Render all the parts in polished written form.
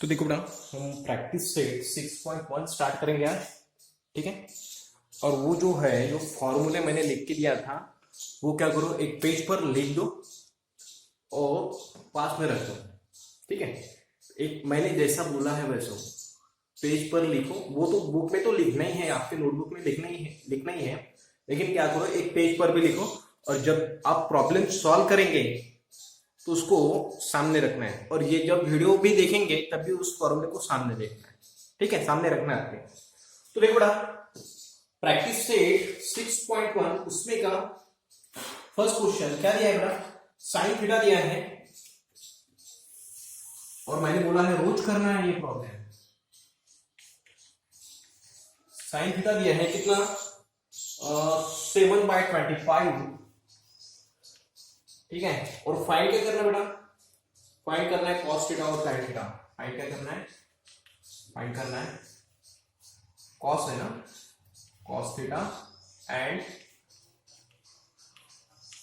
तो देखो बेटा, हम प्रैक्टिस सेट 6.1 स्टार्ट करेंगे आज। ठीक है। और वो जो है, जो फॉर्मूले मैंने लिख के दिया था, वो क्या करो, एक पेज पर लिख दो और पास में रख दो। ठीक है। एक मैंने जैसा बोला है वैसा पेज पर लिखो। वो तो बुक में तो लिखना ही है, आपके नोटबुक में लिखना ही है। लेकिन क्या करो, एक पेज पर भी लिखो और जब आप प्रॉब्लम सॉल्व करेंगे तो उसको सामने रखना है। और ये जब वीडियो भी देखेंगे तब भी उस फॉर्मूले को सामने देखना है। ठीक है, सामने रखना है आपके। तो देखो बड़ा, प्रैक्टिस सेट 6.1 उसमें का फर्स्ट क्वेश्चन क्या दिया है बड़ा, साइन थीटा दिया है और मैंने बोला है रोज करना है ये प्रॉब्लम। साइन थीटा दिया है कितना, 7/25। ठीक है। और फाइंड क्या करना है बेटा, फाइंड करना है कॉस थीटा और साइन थीटा। फाइंड क्या करना है, फाइंड करना है कॉस है ना, cos theta and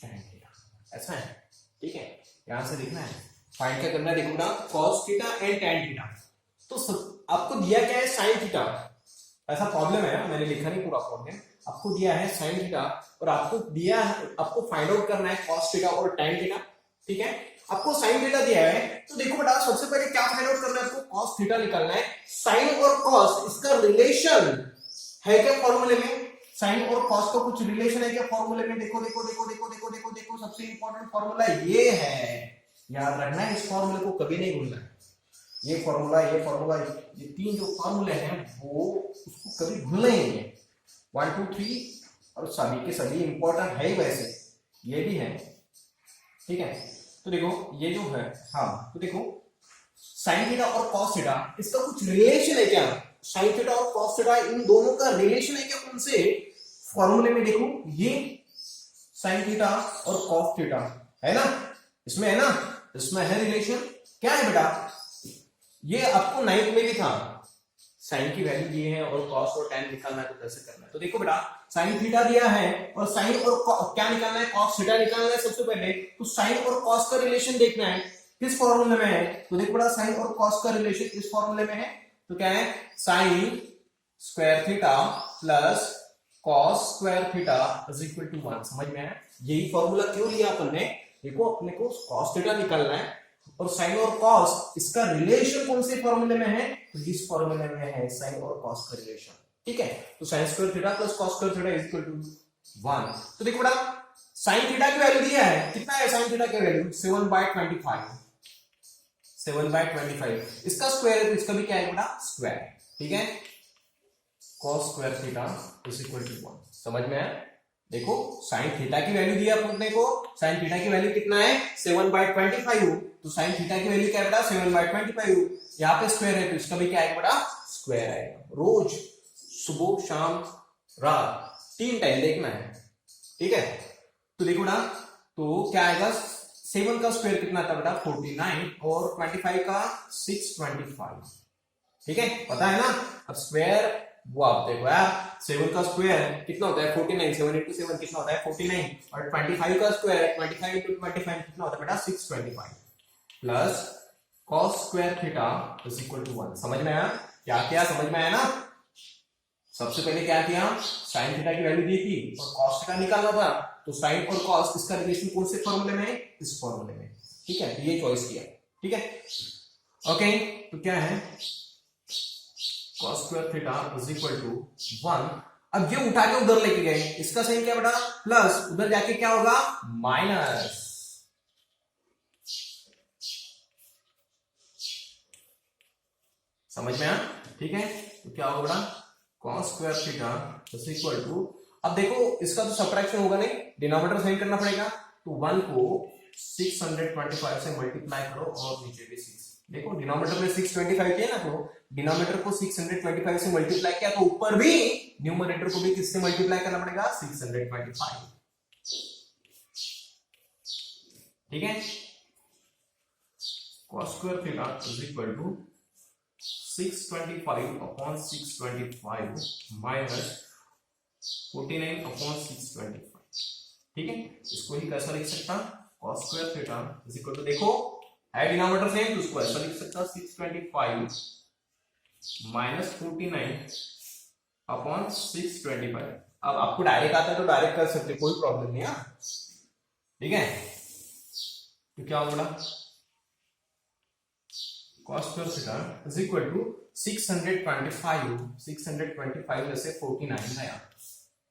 tan theta, ऐसा है। ठीक है, यहां से लिखना है फाइंड क्या करना है। देखो बेटा, cos theta and tan theta. तो आपको दिया क्या है, साइन थीटा। ऐसा प्रॉब्लम है ना, मैंने लिखा नहीं पूरा प्रॉब्लम। आपको दिया है साइन थीटा और आपको दिया है, आपको फाइंड आउट करना है कॉस थीटा और टैन थीटा। ठीक है, आपको साइन थीटा दिया है तो देखो बेटा, सबसे पहले क्या फाइंड आउट करना है, आपको कॉस थीटा निकालना है। साइन और कॉस इसका रिलेशन है क्या फॉर्मूले में, साइन और कॉस का कुछ रिलेशन है क्या फॉर्मूले में। देखो देखो देखो देखो देखो देखो देखो, सबसे इंपॉर्टेंट फॉर्मूला ये है, याद रखना है। इस फॉर्मूले को कभी नहीं भूलना है। ये फॉर्मूला ये तीन जो फॉर्मूले हैं वो उसको कभी भूलना ही नहीं है। 1 2 3 और सभी के सभी इंपॉर्टेंट है ही, वैसे ये भी है। ठीक है, तो देखो ये जो है, हाँ तो देखो साइन थीटा और कॉस थीटा इसका कुछ रिलेशन है क्या, साइन थीटा और कॉस थीटा इन दोनों का रिलेशन है क्या कौन से फॉर्मूले में। देखो ये साइन थीटा और कॉस थीटा है ना, इसमें है ना, इसमें है रिलेशन। क्या है बेटा, ये आपको 9th में भी था, साइन की वैल्यू दिए हैं और कॉस और टैन निकालना है तो कैसे करना है। तो देखो बेटा, साइन थीटा दिया है और साइन और क्या निकालना है, कॉस थीटा निकालना है। सबसे पहले तो साइन और कॉस का रिलेशन देखना है, किस फॉर्मूले में है। तो देखो बेटा, साइन और कॉस का रिलेशन इस फॉर्मूले में है। तो क्या है, sine square theta plus cos square theta is equal to 1। समझ में आया, यही फॉर्मूला क्यों लिया अपन ने। देखो अपने को कॉस थीटा निकालना है और साइन और कॉस इसका रिलेशन कौन से फॉर्मूले में है, तो इस फॉर्मूले में है साइन और कॉस का रिलेशन। ठीक है, तो sine square theta plus cos square theta is equal to 1। तो देखो बेटा, साइन थीटा की वैल्यू दिया है, कितना है साइन थीटा की वैल्यू, 7/25। 7/25 इसका स्क्वायर है तो इसका भी क्या है बेटा, स्क्वायर। ठीक है, cos square theta is equal to 1। समझ में आया। देखो साइन थीटा की वैल्यू दिया अपने को, साइन थीटा की वैल्यू कितना है, 7/25। तो साइन थीटा की वैल्यू क्या है बेटा, 7/25। यहाँ पे स्क्वायर है तो इसका भी क्या है बेटा, स्क्वायर आएगा। रोज सुबह शाम रात 3 टाइम देखना है। ठीक है, तो देखो बेटा, तो क्या आएगा, 7 का स्क्वायर कितना था बेटा, 49 और 25 का 625। ठीक है, पता है ना। अब स्क्वायर वो आप देखो यार, 7 का स्क्वायर कितना होता है 49, 7 into 7 कितना होता है 49, और 25 का स्क्वायर है 25 into 25 कितना होता है बेटा 625 plus cos square theta is equal to 1। समझ में आया, क्या किया, समझ में आया ना। सबसे पहले क्या किया, साइन थीटा की वैल्यू दी थी और cos थीटा निकालना था, तो साइन और cos इसका रिलेशन कौन से फॉर्मूले में है, इस फॉर्मूले में। ठीक है, ये चॉइस किया। ठीक है, ओके, तो क्या है, cos square theta is equal to 1। अब ये उठा के उधर लेके गए, इसका साइन क्या बेटा, प्लस, उधर जाके क्या होगा, माइनस। समझ में आया। ठीक है, तो क्या होगा बेटा, cos square theta is equal to, अब देखो इसका तो सबट्रैक्शन होगा नहीं, डिनोमिनेटर साइन करना पड़ेगा। तो 1 को 625 से मल्टीप्लाई करो और नीचे भी 6। देखो डिनोमिनेटर में 625 किया ना, तो डिनोमिनेटर को 625 से मल्टीप्लाई किया तो ऊपर भी न्यूमरेटर को भी किससे मल्टीप्लाई करना पड़ेगा, 625। ठीक है, cos square theta is equal to 625/625 minus 49/625। ठीक है, इसको ही कैसा लिख सकता, cos square theta is equal to, देखो है डिनोमिनेटर सेम, तो उसको ऐसा लिख सकता 625 माइनस 49 अपॉन 625। अब आपको डायरेक्ट आता है तो डायरेक्ट कर सकते, कोई प्रॉब्लम नहीं है, ठीक है। तो क्या होगा, cos square theta is equal to 625 में से 49 है यहाँ,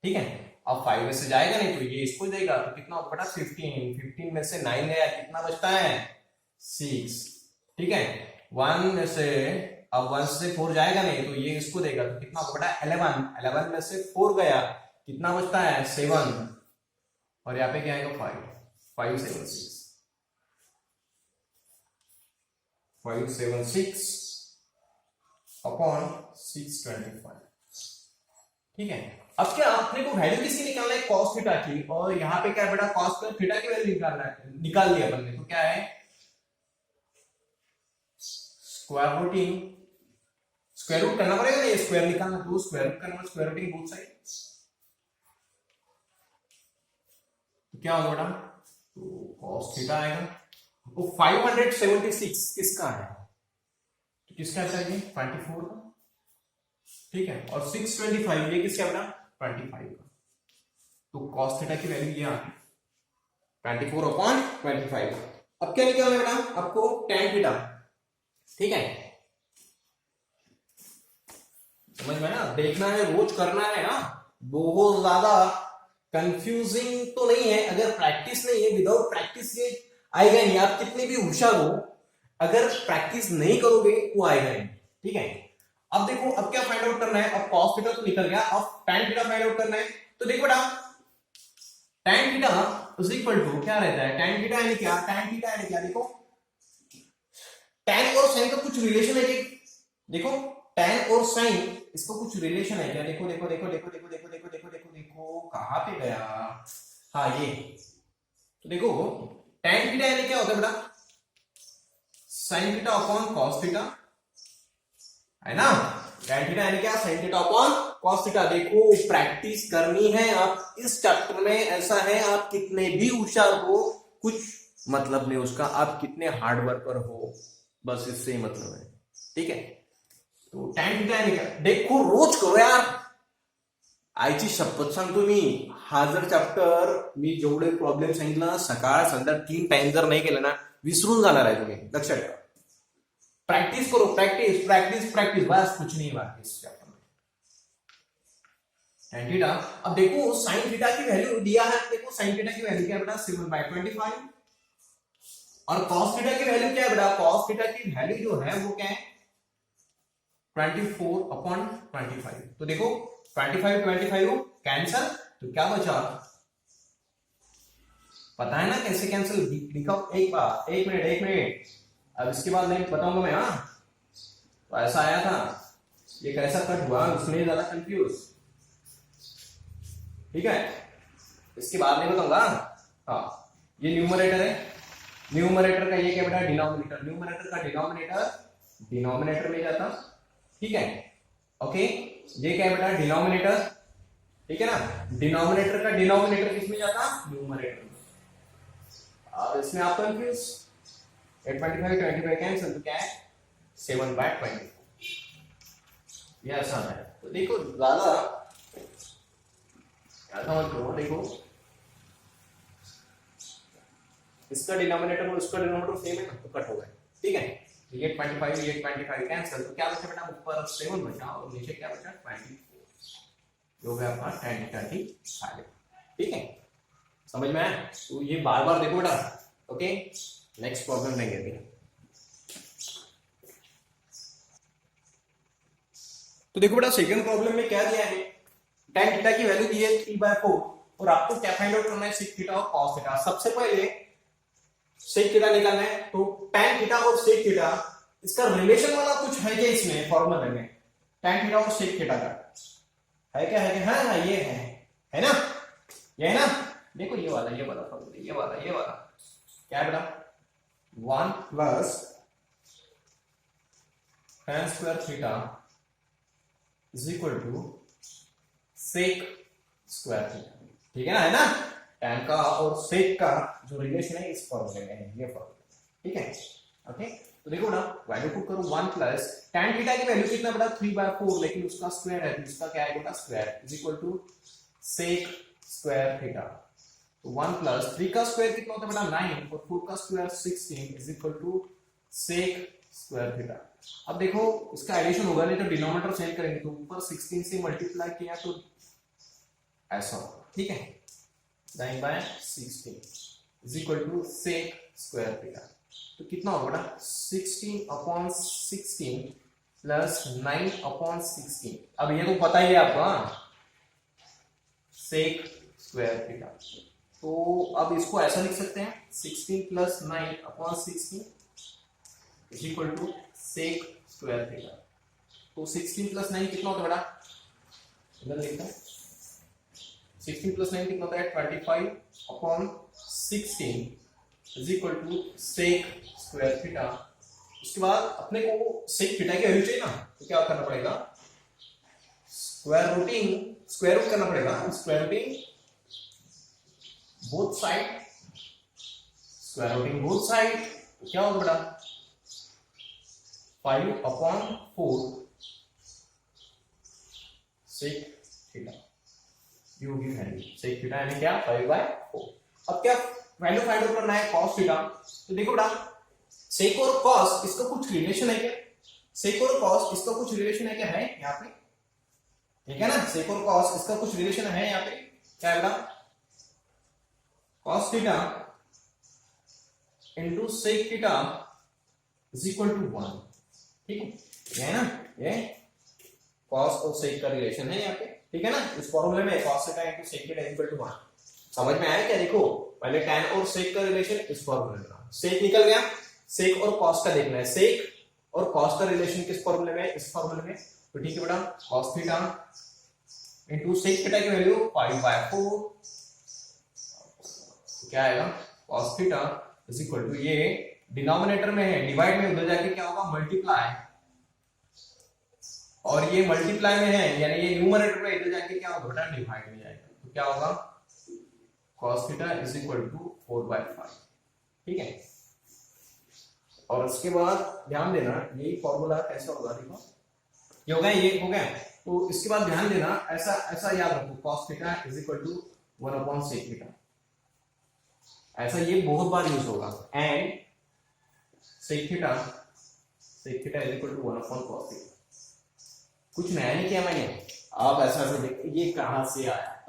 ठीक है। अब 5 में से जाएगा नहीं तो ये इसको देगा, तो कितना बटा 15 में से 9 गया, कितना बचता है 6, ठीक है। 1 में से, अब 1 से 4 जाएगा नहीं तो ये इसको देगा, तो कितना बटा 11 में से 4 गया, कितना बचता है 7, और यहाँ पे क्या आएगा 576 अपॉन 625, ठीक है। अब क्या अपने को वैल्यू किसकी निकालना है, cos थीटा की, और यहाँ पे क्या है बेटा cos स्क्वायर थीटा की वैल्यू निकालना है, निकाल लिया अपन ने, तो क्या है स्क्वायर रूट करना पड़ेगा ना, ये स्क्वायर निकालना, तो स्क्वायर रूट करना, स्क्वायर रूटिंग बोथ साइड, तो क्या होगा बेटा, तो cos थीटा आएगा। तो 576 किसका है, तो किसका चाहिए 24 का, ठीक है, और 625 ये किसका बेटा 25 का, तो cos थीटा की वैल्यू ये आ गई 24/25। अब क्या निकालना है बेटा आपको tan थीटा, ठीक है, समझ में ना, देखना है, रोज करना है ना, बहुत ज्यादा कंफ्यूजिंग तो नहीं है, अगर प्रैक्टिस नहीं है, विदाउट प्रैक्टिस ये आएगा नहीं, आप कितने भी होशियार हो, अगर प्रैक्टिस नहीं करोगे वो आएगा नहीं, ठीक है। अब देखो, अब क्या फाइंड आउट करना है, अब cos थीटा तो निकल गया, अब tan थीटा फाइंड आउट करना है, तो देखो बेटा tan theta is equal to क्या रहता है, tan थीटा यानी क्या, tan थीटा यानी क्या, देखो tan और sin का कुछ रिलेशन है कि, देखो tan और sin इसको कुछ रिलेशन है क्या, देखो देखो देखो देखो देखो देखो देखो देखो देखो देखो कहां पे गया, हाँ ये, तो देखो tan थीटा यानी क्या होता है बेटा sin theta upon cos theta, है ना, tan थीटा यानी क्या sin theta upon cos theta. देखो प्रैक्टिस करनी है, आप इस चैप्टर में ऐसा है, आप कितने भी होशियार हो कुछ मतलब नहीं उसका, आप कितने हार्ड वर्कर हो, बस इससे ही मतलब है, ठीक है। तो tan थीटा यानी क्या, देखो रोज करो यार, आईची शपथ सांगतो मी, हा जर चॅप्टर मी जेवढे प्रॉब्लेम सांगितलं सकाळ संध्या 3 टाइम जर नाही केलं ना, विसरून जाणार आहे तुम्ही, लक्षात ठेवा। प्रैक्टिस करो, प्रैक्टिस प्रैक्टिस प्रैक्टिस, बस कुछ नहीं बात इस चैप्टर में। tan थीटा, अब देखो sin थीटा की वैल्यू दिया है, देखो sin थीटा की वैल्यू क्या है बेटा 7/25, और cos थीटा की वैल्यू क्या है बेटा, cos थीटा की वैल्यू जो है वो क्या है 24/25। तो देखो 25 कैंसल, तो क्या बचा, पता है ना कैसे कैंसिल, दिखाओ एक बार, एक मिनट, अब इसके बाद नहीं बताऊंगा मैं, हाँ तो ऐसा आया था, ये कैसा कट हुआ उसमें ज्यादा कंफ्यूज, ठीक है, इसके बाद नहीं बताऊंगा। हाँ ये न्यूमरेटर है, न्यूमरेटर का ये क्या बेटा डिनोमिनेटर, न्यूमरेटर का डिनोमिनेटर में जाता, ठीक है, ओके, ये क्या है बेटा डिनोमिनेटर, ठीक है ना, डिनोमिनेटर का डिनोमिनेटर किसमें जाता, न्यूमरेटर में, और इसमें आप कंफ्यूज 8/25 कैंसिल, तो क्या है 7/24, ये आसान है। तो देखो ज्यादा ऐसा मत करो, देखो इसका डिनोमिनेटर और इसका डिनोमिनेटर सेम है ना, तो कट हो गए, ठीक है, 8/25 कैंसिल, तो क्या बचा बेटा ऊपर 7 बचा और नीचे क्या बचा 24, जो गया आपका tan थीटा की वैल्यू, ठीक है, समझ में आया। तो ये बार बार देखो बेटा, ओके, नेक्स्ट प्रॉब्लम लेंगे अभी। तो देखो बेटा सेकंड प्रॉब्लम में क्या दिया है, tan थीटा की वैल्यू दी है 3/4, और आपको क्या फाइंड आउट करना है sec थीटा और cos थीटा। सबसे पहले sec थीटा निकालना है, तो tan थीटा और sec थीटा इसका रिलेशन वाला कुछ है क्या, इसमें फॉर्मूला में tan थीटा और sec थीटा का है क्या, है क्या, हाँ ये है ना, ये है ना, देखो ये वाला फॉर्मूला, ये वाला क्या है बेटा 1 plus tan square theta is equal to sec square theta, ठीक है ना, tan का और sec का जो रिलेशन है इस फॉर्मूले में है, ये फॉर्मूला, ठीक है। ओके तो देखो ना वैल्यू पुट करो 1 प्लस tan थीटा की वैल्यू कितना बड़ा 3/4 लेकिन उसका स्क्वायर है तो उसका क्या आएगा बेटा square is equal to sec square theta. तो 1 प्लस 3 का स्क्वायर कितना होता है बेटा 9 और 4 का square 16 is equal to sec square theta. अब देखो इसका एडिशन होगा नहीं तो डिनोमिनेटर चेंज करेंगे तो ऊपर 16 से मल्टीप्लाई किया तो ऐसा होगा ठीक है 9/16 is equal to sec square theta. तो कितना होगा बेटा 16/16 प्लस 9/16। अब ये तो पता ही है आपको सेक स्क्वायर थीटा। तो अब इसको ऐसा लिख सकते हैं 16 plus 9/16 is equal to sec square theta. तो 16 प्लस 9 कितना होता है बेटा इधर लिखते हैं 16 प्लस 9 कितना होता है 25/16 is equal to sec square theta. उसके बाद अपने को सेक थीटा की वैल्यू चाहिए ना तो क्या करना पड़ेगा स्क्वायर रूट करना पड़ेगा स्क्वायर रूटिंग बोथ साइड तो क्या होगा बेटा 5/4 सेक थीटा यू की वैल्यू सेक थीटा यानी क्या 5/4। अब क्या वैल्यू फाइंड आउट करना है cos थीटा। तो देखो बेटा सेक और cos इसका कुछ रिलेशन है क्या सेक और cos इसका कुछ रिलेशन है क्या है यहाँ पे ठीक है ना सेक और cos इसका कुछ रिलेशन है यहाँ पे क्या है बेटा cos theta into sec theta is equal to 1 ठीक है ये है ना ये cos और sec का रिलेशन है यहाँ पे ठीक है ना इस फॉर्मूले में cos theta into sec theta equal to 1 समझ में आया क्या देखो पहले tan और sec का रिलेशन इस फॉर्मूले में sec निकल गया sec और cos का देखना है sec और cos का रिलेशन किस फॉर्मूले में इस फॉर्मूले में तो ठीक है बेटा cos theta into sec theta की वैल्यू 5/4 क्या आएगा cos theta is equal to ये डिनोमिनेटर में है डिवाइड में उधर जाके क्या होगा मल्टीप्लाई और ये मल्टीप्लाई में है यानी ये न्यूमरेटर में इधर जाके क्या होगा बेटा डिवाइड में जाएगा तो क्या होगा cos theta is equal to 4/5 ठीक है। और उसके बाद ध्यान देना यही फॉर्मूला कैसा होगा देखो ये हो गया ये हो गया तो इसके बाद ध्यान देना ऐसा ऐसा याद रखो cos theta is equal to 1/sec theta ऐसा ये बहुत बार यूज होगा and sec theta is equal to 1/cos theta. कुछ नया नहीं किया मैंने आप ऐसा देखिए ये कहां से आया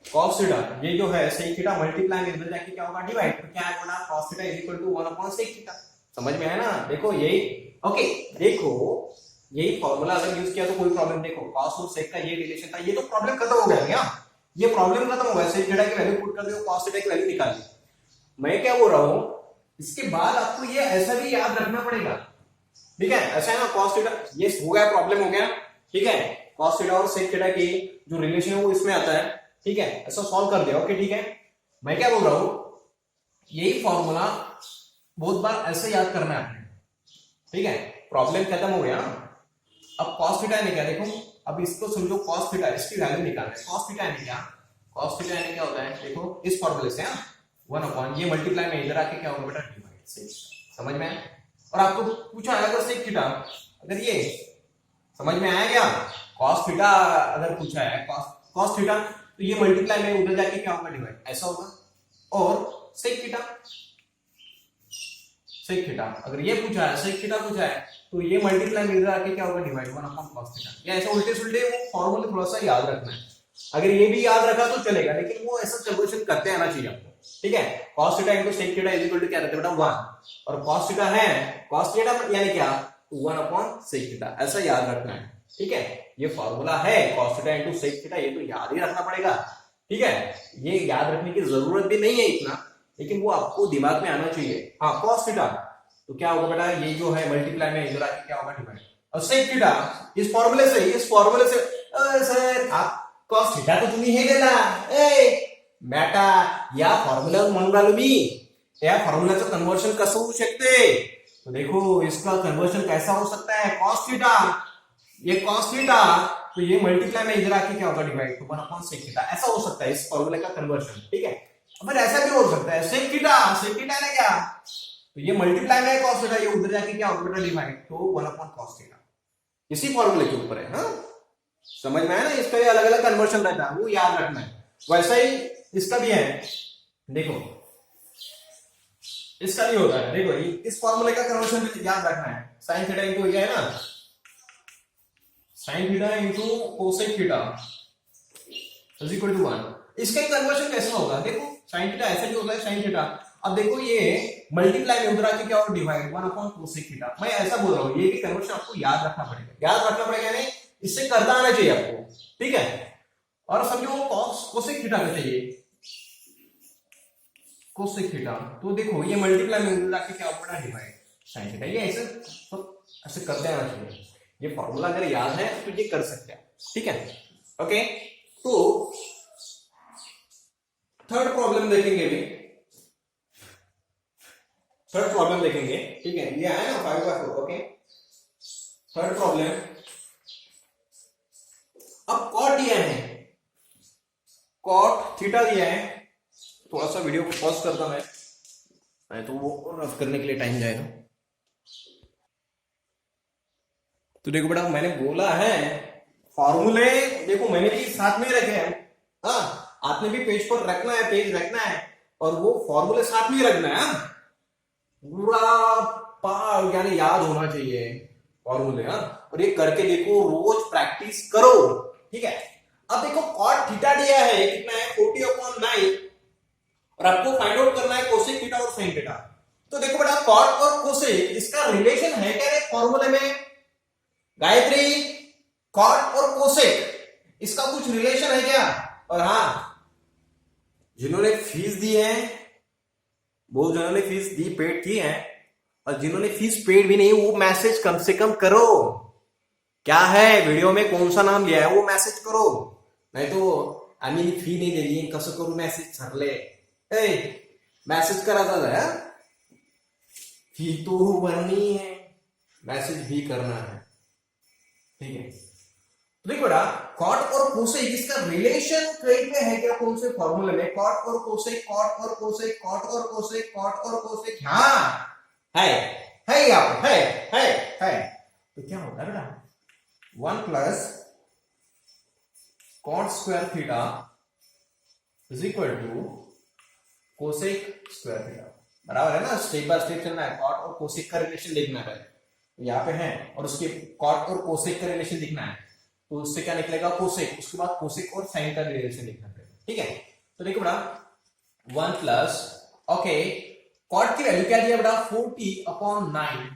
cos थीटा ये जो है sec थीटा मल्टीप्लाई में इधर जाके क्या होगा डिवाइड तो क्या है बोला cos theta is equal to 1/sec theta समझ में आया ना देखो यही ओके देखो यही फॉर्मूला अगर यूज किया तो कोई प्रॉब्लम देखो cos और sec का ये रिलेशन था ये तो प्रॉब्लम खत्म हो गया भैया ये प्रॉब्लम खत्म हो गया sec थीटा की वैल्यू पुट कर दो cos थीटा की वैल्यू निकाल ली। मैं क्या बोल रहा हूं इसके बाद आपको ये ऐसा भी याद रखना पड़ेगा ठीक है ऐसा है ना cos थीटा ये हो गया प्रॉब्लम हो गया ठीक है cos थीटा और sec थीटा की जो रिलेशन है वो इसमें आता है ठीक है ऐसा सॉल्व कर दिया ओके ठीक है। मैं क्या बोल रहा हूं यही फॉर्मूला बहुत बार ऐसे याद करना है आपने ठीक है प्रॉब्लम खत्म हो गया। अब cos थीटा ने क्या देखो अब इसको समझो cos थीटा इसकी वैल्यू निकालना है cos थीटा ने क्या होता है देखो इस फॉर्मूले से 1 ये मल्टीप्लाई में इधर आके क्या होगा बेटा डिवाइड से समझ में आया। और आपको पूछा अगर sec थीटा अगर ये समझ में आया क्या cos थीटा अगर पूछा है cos थीटा तो ये मल्टीप्लाई में उधर जाके क्या होगा डिवाइड ऐसा होगा और sec थीटा अगर ये पूछा है sec थीटा पूछा है तो ये मल्टीप्लाई में इधर आके क्या होगा डिवाइड 1/cos थीटा या ऐसा उल्टे सुल्टे वो फॉर्मूला थोड़ा सा याद रखना है अगर ये भी याद रखा तो चलेगा लेकिन वो ऐसा कैलकुलेशन करते आना चाहिए आपको ठीक है cos theta into sec theta is equal to क्या रहता है बेटा 1 और cos थीटा है cos थीटा यानी क्या 1/sec थीटा ऐसा याद रखना है ठीक है। ये फॉर्मूला है cos theta into sec theta ये तो याद ही रखना पड़ेगा ठीक है ये याद रखने की जरूरत भी नहीं है इतना लेकिन वो आपको दिमाग में आना चाहिए। हाँ cos थीटा तो क्या होगा बेटा ये जो है मल्टीप्लाई में इधर आके क्या होगा डिवाइड और sec थीटा इस फॉर्मूले से सर आप cos थीटा तो तुम्ही हे गेला बेटा या फॉर्म्युला म्हणालो मी या फॉर्म्युलाचं कन्वर्शन कसं होऊ शकते तो देखो इसका कन्वर्शन कैसा हो सकता है cos थीटा ये cos थीटा तो ये मल्टीप्लाई में इधर आके क्या होगा डिवाइड तो 1/sec थीटा ऐसा हो सकता है इस फॉर्मूले का कन्वर्शन ठीक है पर ऐसा भी हो सकता है sec थीटा है ना क्या, तो ये मल्टीप्लाई में cos थीटा, ये उधर जाके क्या होगा बेटा डिवाइड, तो 1 अपॉन cos थीटा इसी फॉर्मूले के ऊपर है। हाँ समझ में आया ना, इसका ये अलग अलग कन्वर्शन रहता है, वो याद रखना है। वैसा ही इसका भी है, देखो इसका भी होता है, देखो इस फॉर्मूले का कन्वर्शन भी याद रखना है, साइन थीटा इनटू ये है ना, sine theta into cosec theta is equal to 1। इसका कन्वर्शन कैसे होगा, देखो साइन थीटा ऐसा भी होता है साइन थीटा, अब देखो ये मल्टीप्लाई में उधर आके क्या होगा डिवाइड 1 अपॉन कोसेक थीटा। मैं ऐसा बोल रहा हूँ, ये भी कन्वर्शन आपको याद रखना पड़ेगा, याद रखना पड़ेगा यानी इससे करता आना चाहिए आपको, ठीक है। और समझो कॉस कोसेक थीटा का चाहिए, कोसेक थीटा, तो देखो ये मल्टीप्लाई में उधर आके क्या होगा डिवाइड साइन थीटा, ये ऐसे तो ऐसे करते आना चाहिए। ये फॉर्मूला अगर याद है तो ये कर सकते हैं, ठीक है। ओके, तो थर्ड प्रॉब्लम देखेंगे भी, थर्ड प्रॉब्लम देखेंगे, ठीक है। ये आया ना 5/4, ओके। थर्ड प्रॉब्लम, अब कॉट दिया है, कॉट थीटा दिया है, थोड़ा सा वीडियो को पॉज करता मैं तो वो रफ करने के लिए टाइम जाएगा। तो देखो बेटा मैंने बोला है फॉर्मूले, देखो मैंने भी साथ में रखे हैं, हाँ आपने भी पेज पर रखना है, पेज रखना है और वो फॉर्मूले साथ में रखना है, पूरा यानी याद होना चाहिए फॉर्मूले, हाँ। और ये करके देखो, रोज प्रैक्टिस करो, ठीक है। अब देखो कॉट थीटा दिया है कितना है 40/9 और आपको फाइंड आउट करना है कोसेक थीटा और साइन थीटा। तो देखो बेटा कॉट और कोसेक इसका रिलेशन है क्या फॉर्मूले में, गायत्री कॉट और कोसेक इसका कुछ रिलेशन है क्या। और हाँ जिन्होंने फीस दी है वो, जिन्होंने फीस दी पेड की है, और जिन्होंने फीस पेड भी नहीं वो मैसेज कम से कम करो, क्या है वीडियो में कौन सा नाम लिया है वो मैसेज करो, नहीं तो आम्ही फी नहीं दिली कसं करू मैसेज ठरले, मैसेज करा था, फी तो भरनी है मैसेज भी करना है, ठीक है। देखो बेटा कॉट और कोसेक इसका रिलेशन कहीं पे है क्या, कौन से फॉर्मूले में, कॉट और कोसेक, कॉट और कोसेक, कॉट और कोसेक, कॉट और कोसेक, हाँ है यहाँ पे है। तो क्या होगा बेटा 1 plus cot square theta is equal to cosec square theta, बराबर है ना। स्टेप बाय स्टेप चलना है, कॉट और कोसेक का रिलेशन देखना है, यहाँ पे है और उसके कॉट और कोसेक का रिलेशन दिखना है, तो उससे क्या निकलेगा कोसेक, उसके बाद कोसेक और साइन का रिलेशन लिखना पड़ेगा, ठीक है। तो देखो बेटा 1 प्लस, ओके कॉट की वैल्यू क्या दिया बेटा 40/9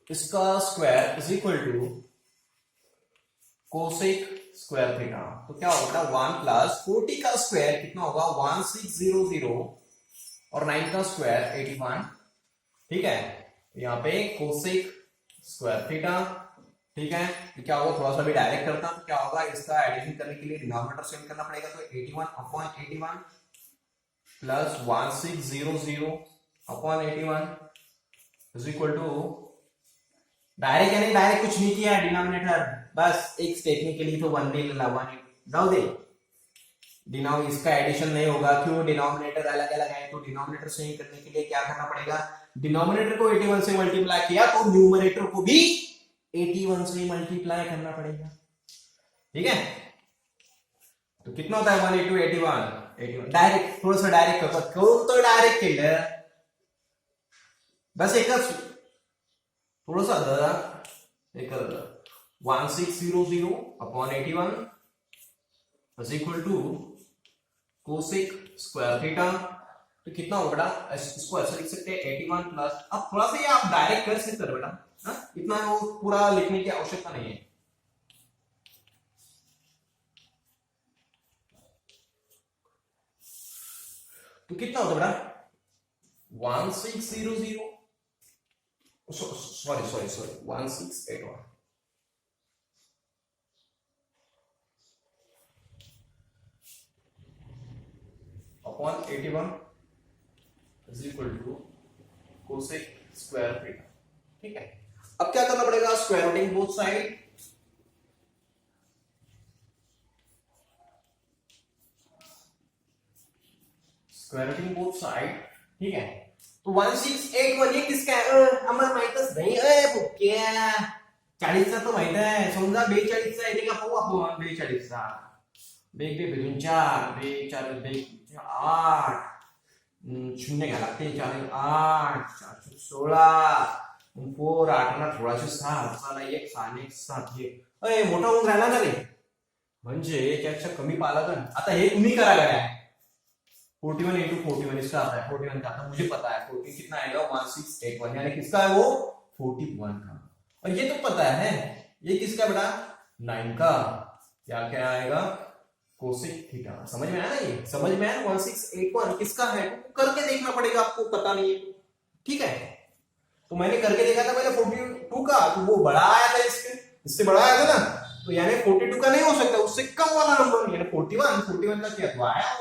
इसका square is equal to cosec square theta. तो क्या होगा 1 प्लस 40 का स्क्वायर कितना होगा 1600 और 9 का स्क्वायर 81, ठीक है। यहाँ पे कोसेक स्क्वायर थीटा, ठीक है। तो क्या होगा थोड़ा सा भी डायरेक्ट करता हूं, तो क्या होगा इसका एडिशन करने के लिए डिनोमिनेटर सेम करना पड़ेगा, तो 81/81 plus 1600/81 is equal to, direct यानी डायरेक्ट कुछ नहीं किया डिनोमिनेटर, बस एक स्टेटमेंट के लिए तो 1 ले लेना, 1 डाल दे, डिनोमिनेटर इसका एडिशन नहीं होगा, क्यों डिनोमिनेटर अलग अलग है, तो डिनोमिनेटर सेम करने के लिए क्या करना पड़ेगा, डिनोमिनेटर को 81 से मल्टीप्लाई किया तो न्यूमरेटर को भी 81 से मल्टीप्लाई करना पड़ेगा, ठीक है। तो कितना होता है 1 into 81 डायरेक्ट, थोड़ा सा डायरेक्ट कर, कौन तो डायरेक्ट केलं बस एकच थोड़ा सा जरा एक 1600/81 is equal to cosec square theta. तो कितना होगा बेटा, इसको ऐसे लिख सकते हैं 81 प्लस, अब थोड़ा सा ये आप डायरेक्ट कर सकते हो बेटा, इतना वो पूरा लिखने की आवश्यकता नहीं है। तो कितना होता बेटा 1600 sorry 1681 upon 81 is equal to cosec square theta, ठीक है। अब क्या करना पड़ेगा, square rooting both side, square rooting both side, ठीक है। तो 1681 ये किसका आहे? आम्हाला माहितच नाही. बुक्या 40चा तो माहित आहे. समजा 42चा येते का पाहू आपण. 42चा बेग बे बेजून 4 बे 4 बे 8 शून्य घ्या लागते. 4 8 416 4 8 ना 1607 साला 1 6 1 7 1 मोठा होऊन राहिला ना रे. म्हणजे त्यापेक्षा कमी पाला तर आता हे तुम्ही करा गया 41 इंटू 41 इसका आता है 41 का. आता मुझे पता है 40 कितना आएगा 1681 यानी किसका है वो 41 का. और ये तो पता है ये किसका बेटा 9 का. क्या क्या आएगा कोसेक थीटा. समझ में आया ना. ये समझ में आया 1681 किसका है. करके देखना पड़ेगा आपको पता नहीं है, ठीक है. तो मैंने करके देखा था पहले 42 का तो वो बड़ा आया था इससे बड़ा आया था ना. तो यानी 42 का नहीं हो सकता उससे कम वाला नंबर यानी 41 का क्या तो आया,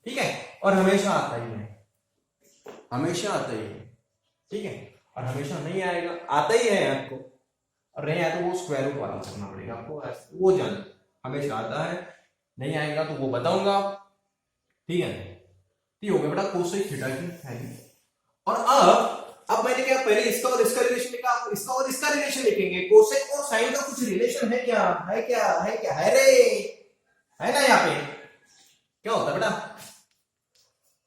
ठीक है. और हमेशा आता ही है, हमेशा आता ही है, ठीक है. और हमेशा नहीं आएगा आता ही है आपको. और नहीं आया तो वो स्क्वायर रूट वाला करना पड़ेगा आपको. वो जान हमेशा आता है नहीं आएगा तो वो बताऊंगा, ठीक है. ठीक हो गया बेटा कोसेक थीटा की वैल्यू. और अब मैंने क्या पहले इसका और इसका रिलेशन लिखा. इसका और इसका रिलेशन लिखेंगे. कोसेक और साइन का कुछ रिलेशन है क्या है रे है ना. यहाँ पे क्या होता है बेटा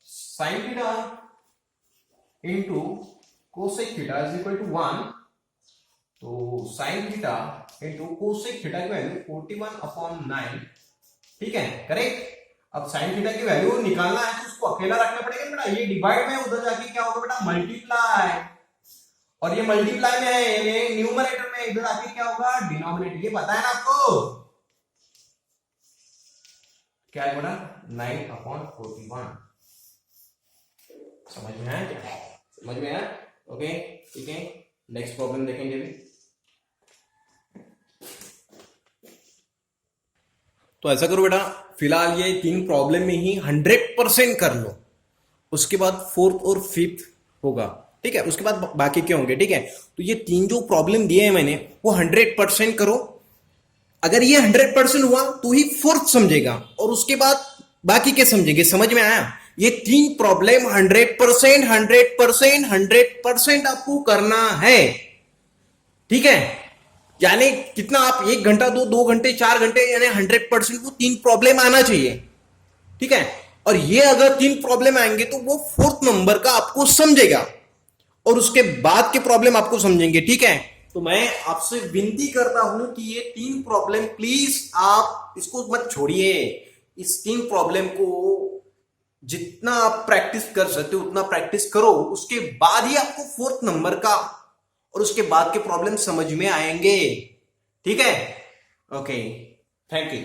sine theta into cosec theta is equal to 1. तो sine theta into cosec theta की वैल्यू 41/9, ठीक है करेक्ट. अब साइन थीटा की वैल्यू निकालना है तो उसको अकेला रखना पड़ेगा बेटा. ये डिवाइड में उधर जाके क्या होगा बेटा मल्टीप्लाई. और ये मल्टीप्लाई में है न्यूमरेटर में, इधर आके क्या होगा डिनोमिनेटर. ये पता है ना आपको क्या है बेटा 9/41. समझ में आया क्या. समझ में आया. ओके ठीक है. नेक्स्ट प्रॉब्लम देखेंगे अभी. तो ऐसा करो बेटा फिलहाल ये 3 प्रॉब्लम में ही 100% कर लो. उसके बाद 4th और 5th होगा, ठीक है. उसके बाद बाकी के होंगे, ठीक है. तो ये 3 जो प्रॉब्लम दिए हैं मैंने वो 100% करो. अगर ये 100% हुआ तो ही 4th समझेगा और उसके बाद बाकी के समझेंगे. समझ में आया. ये 3 प्रॉब्लम 100% आपको करना है, ठीक है. यानी कितना आप 1 घंटा 2 घंटे 4 घंटे यानी 100% वो 3 प्रॉब्लम आना चाहिए, ठीक है. और ये अगर 3 प्रॉब्लम आएंगे तो वो 4th नंबर का आपको समझेगा और उसके बाद के प्रॉब्लम आपको समझेंगे, ठीक है. तो मैं आपसे विनती करता हूं कि ये 3 प्रॉब्लम प्लीज आप इसको मत छोड़िए. इस 3 प्रॉब्लम को जितना आप प्रैक्टिस कर सकते हो उतना प्रैक्टिस करो. उसके बाद ही आपको 4th नंबर का और उसके बाद के प्रॉब्लम समझ में आएंगे, ठीक है. Okay thank you.